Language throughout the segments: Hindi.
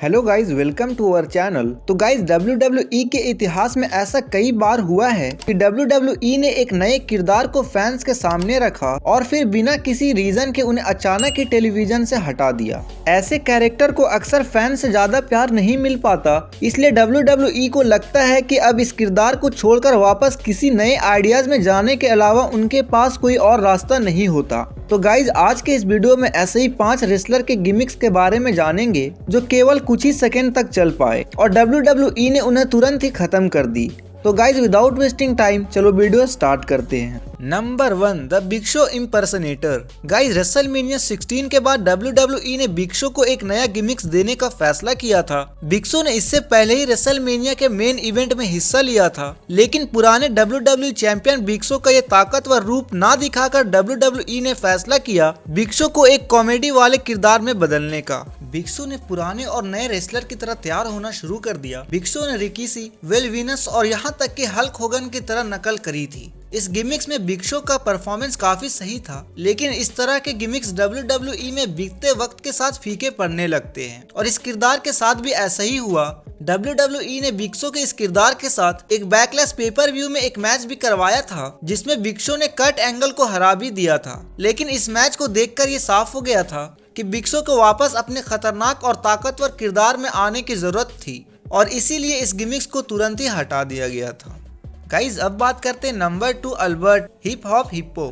Hello guys, welcome to our channel. तो गाइज WWE के इतिहास में ऐसा कई बार हुआ है कि WWE ने एक नए किरदार को फैंस के सामने रखा और फिर बिना किसी रीजन के उन्हें अचानक ही टेलीविजन से हटा दिया। ऐसे कैरेक्टर को अक्सर फैंस से ज्यादा प्यार नहीं मिल पाता, इसलिए WWE को लगता है कि अब इस किरदार को छोड़कर वापस किसी नए आइडियाज में जाने के अलावा उनके पास कोई और रास्ता नहीं होता। तो गाइज आज के इस वीडियो में ऐसे ही 5 रेसलर के गिमिक्स के बारे में जानेंगे जो केवल कुछ ही सेकंड तक चल पाए और WWE ने उन्हें तुरंत ही खत्म कर दी। तो गाइज विदाउट वेस्टिंग टाइम चलो वीडियो स्टार्ट करते हैं। Number 1, the big show impersonator. Guys WrestleMania 16 के बाद WWE ने बिग शो को एक नया गिमिक्स देने का फैसला किया था। बिग शो ने इससे पहले ही रेसलमेनिया के मेन इवेंट में हिस्सा लिया था, लेकिन पुराने WWE चैंपियन बिग शो का ये ताकतवर रूप ना दिखाकर WWE ने फैसला किया बिग शो को एक कॉमेडी वाले किरदार में बदलने का। बिग शो ने पुराने और नए रेसलर की तरह तैयार होना शुरू कर दिया। बिग शो ने रिकीसी, वेल वीनस और यहाँ तक कि हल्क होगन की तरह नकल करी थी। इस गिमिक्स में बिग शो का परफॉर्मेंस काफी सही था, लेकिन इस तरह के गिमिक्स WWE में बीतते वक्त के साथ फीके पड़ने लगते हैं और इस किरदार के साथ भी ऐसा ही हुआ। WWE ने बिग शो के इस किरदार के साथ एक बैकलैश पेपर व्यू में एक मैच भी करवाया था, जिसमें बिग शो ने कर्ट एंगल को हरा भी दिया था। लेकिन इस मैच को देखकर ये साफ हो गया था कि बिग शो को वापस अपने खतरनाक और ताकतवर किरदार में आने की जरूरत थी और इसीलिए इस गिमिक्स को तुरंत ही हटा दिया गया था। गाइज अब बात करते हैं number 2, Albert hip hop hippo.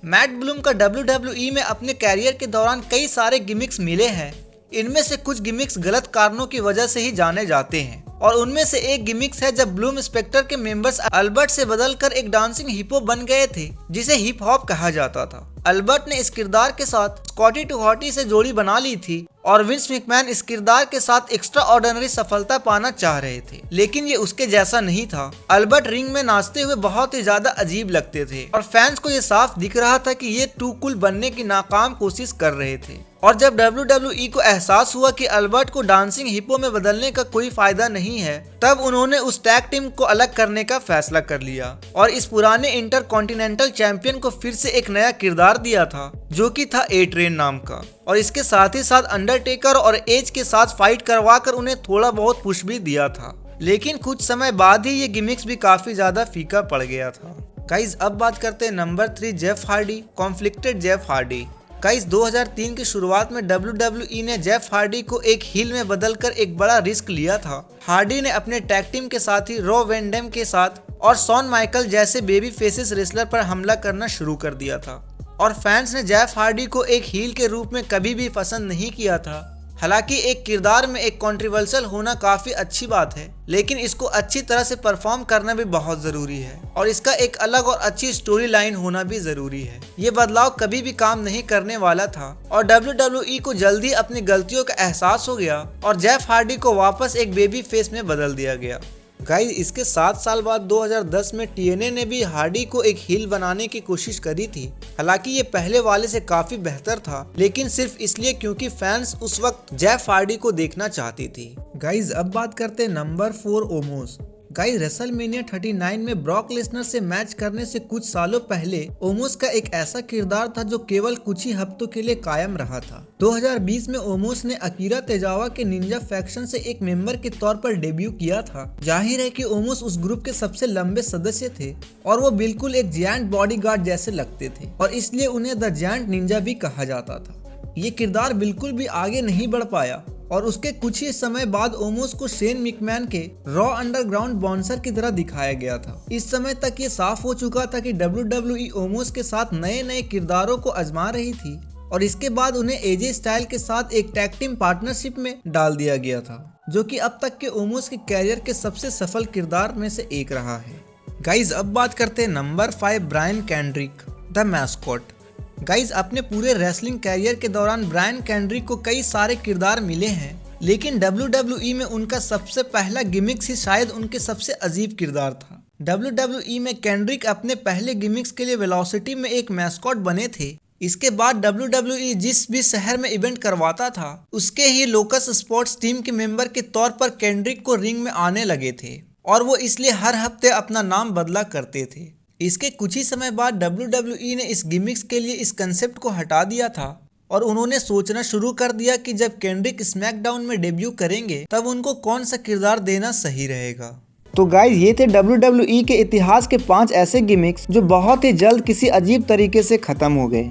Matt Bloom का WWE में अपने कैरियर के दौरान कई सारे गिमिक्स मिले हैं। इनमें से कुछ गिमिक्स गलत कारणों की वजह से ही जाने जाते हैं और उनमें से एक गिमिक्स है जब ब्लूम स्पेक्टर के मेंबर्स अल्बर्ट से बदलकर एक डांसिंग हिप्पो बन गए थे जिसे हिप हॉप कहा जाता था। अल्बर्ट ने इस किरदार के साथ स्कॉटी टू हॉटी से जोड़ी बना ली थी और विंस मैकमैन इस किरदार के साथ एक्स्ट्रा ऑर्डिनरी सफलता पाना चाह रहे थे, लेकिन ये उसके जैसा नहीं था। अल्बर्ट रिंग में नाचते हुए बहुत ही ज्यादा अजीब लगते थे और फैंस को ये साफ दिख रहा था कि ये टू कूल बनने की नाकाम कोशिश कर रहे थे। और जब WWE को एहसास हुआ कि अल्बर्ट को डांसिंग हिप्पो में बदलने का कोई फायदा नहीं है, तब उन्होंने उस टैग टीम को अलग करने का फैसला कर लिया और इस पुराने इंटरकॉन्टिनेंटल चैंपियन को फिर से एक नया किरदार दिया था जो कि था ए ट्रेन नाम का, और इसके साथ ही साथ अंडरटेकर और एज के साथ फाइट करवा कर उन्हें थोड़ा बहुत पुश भी दिया था। लेकिन कुछ समय बाद ही ये गिमिक्स भी काफी ज्यादा फीका पड़ गया था। गाइज अब बात करते हैं number 3, Jeff Hardy, conflicted Jeff Hardy. Guys 2003 की शुरुआत में WWE ने जेफ हार्डी को एक हील में बदलकर एक बड़ा रिस्क लिया था। हार्डी ने अपने टैग टीम के साथी रॉ वैन डैम के साथ और शॉन माइकल जैसे बेबी फेसेस रेसलर पर हमला करना शुरू कर दिया था और फैंस ने जेफ हार्डी को एक हील के रूप में कभी भी पसंद नहीं किया था। हालांकि एक किरदार में एक कंट्रोवर्शियल होना काफी अच्छी बात है, लेकिन इसको अच्छी तरह से परफॉर्म करना भी बहुत जरूरी है और इसका एक अलग और अच्छी स्टोरी लाइन होना भी जरूरी है। ये बदलाव कभी भी काम नहीं करने वाला था और WWE को जल्दी अपनी गलतियों का एहसास हो गया और जेफ हार्डी को वापस एक बेबी फेस में बदल दिया गया। गाइस इसके 7 साल बाद 2010 में TNA ने भी हार्डी को एक हील बनाने की कोशिश करी थी। हालांकि ये पहले वाले से काफी बेहतर था, लेकिन सिर्फ इसलिए क्योंकि फैंस उस वक्त जेफ हार्डी को देखना चाहती थी। गाइस अब बात करते हैं नंबर 4, ओमोस। गाइस रेसलमेनिया 39 में ब्रॉक लेसनर से मैच करने से कुछ सालों पहले ओमोस का एक ऐसा किरदार था जो केवल कुछ ही हफ्तों के लिए कायम रहा था। 2020 में ओमोस ने अकीरा तेजावा के निंजा फैक्शन से एक मेंबर के तौर पर डेब्यू किया था। जाहिर है कि ओमोस उस ग्रुप के सबसे लंबे सदस्य थे और वो बिल्कुल एक जायंट बॉडीगार्ड जैसे लगते थे और इसलिए उन्हें द जायंट निंजा भी कहा जाता था। ये किरदार बिल्कुल भी आगे नहीं बढ़ पाया और उसके कुछ ही समय बाद ओमोस को शेन मैकमैन के रॉ अंडरग्राउंड बाउंसर की तरह दिखाया गया था। इस समय तक ये साफ हो चुका था कि WWE ओमोस के साथ नए नए किरदारों को आजमा रही थी और इसके बाद उन्हें एजे स्टाइल के साथ एक टैग टीम पार्टनरशिप में डाल दिया गया था, जो कि अब तक के ओमोस के कैरियर के सबसे सफल किरदार में से एक रहा है। गाइज अब बात करते हैं number 5, Brian Kendrick, the mascot. Guys अपने पूरे रेसलिंग कैरियर के दौरान ब्रायन कैंड्रिक को कई सारे किरदार मिले हैं, लेकिन WWE में उनका सबसे पहला गिमिक्स ही शायद उनके सबसे अजीब किरदार था। WWE में कैंड्रिक अपने पहले गिमिक्स के लिए वेलोसिटी में एक मैस्कॉट बने थे। इसके बाद WWE जिस भी शहर में इवेंट करवाता था उसके ही लोकस स्पोर्ट्स टीम के मेंबर के तौर पर कैंड्रिक को रिंग में आने लगे थे और वो इसलिए हर हफ्ते अपना नाम बदला करते थे। इसके कुछ ही समय बाद WWE ने इस गिमिक्स के लिए इस कंसेप्ट को हटा दिया था और उन्होंने सोचना शुरू कर दिया कि जब केंड्रिक स्मैकडाउन में डेब्यू करेंगे तब उनको कौन सा किरदार देना सही रहेगा। तो गाइज ये थे WWE के इतिहास के 5 ऐसे गिमिक्स जो बहुत ही जल्द किसी अजीब तरीके से खत्म हो गए।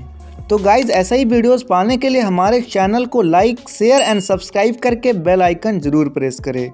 तो गाइज ऐसा ही वीडियोस पाने के लिए हमारे चैनल को लाइक, शेयर एंड सब्सक्राइब करके बेल आइकन जरूर प्रेस करें।